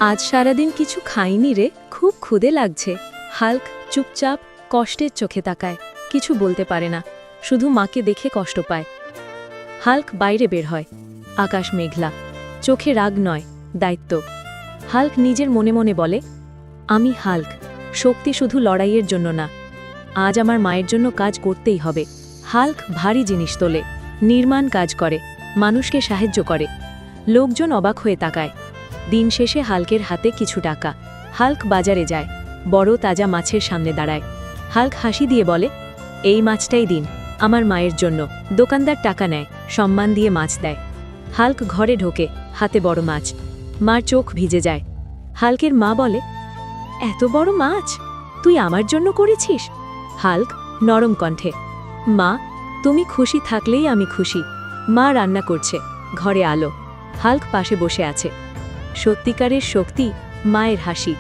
আজ সারাদিন কিছু খাইনি রে, খুব ক্ষুধে লাগছে। হাল্ক চুপচাপ কষ্টের চোখে তাকায়, কিছু বলতে পারে না, শুধু মাকে দেখে কষ্ট পায়। হাল্ক বাইরে বের হয়। আকাশ মেঘলা, চোখে রাগ নয়, দায়িত্ব। হাল্ক নিজের মনে মনে বলে, আমি হাল্ক, শক্তি শুধু লড়াইয়ের জন্য না, আজ আমার মায়ের জন্য কাজ করতেই হবে। হাল্ক ভারী জিনিস তোলে, নির্মাণ কাজ করে, মানুষকে সাহায্য করে। লোকজন অবাক হয়ে তাকায়। দিন শেষে হাল্কের হাতে কিছু টাকা। হাল্ক বাজারে যায়, বড় তাজা মাছের সামনে দাঁড়ায়। হাল্ক হাসি দিয়ে বলে, এই মাছটাই দিন, আমার মায়ের জন্য। দোকানদার টাকা নেয়, সম্মান দিয়ে মাছ দেয়। হাল্ক ঘরে ঢোকে, হাতে বড় মাছ। মার চোখ ভিজে যায়। হাল্কের মা বলে, এত বড় মাছ তুই আমার জন্য করেছিস? হাল্ক নরম কণ্ঠে, মা, তুমি খুশি থাকলেই আমি খুশি। মা রান্না করছে, ঘরে আলো। হাল্ক পাশে বসে আছে। সত্যিকারের শক্তি মায়ের হাসি।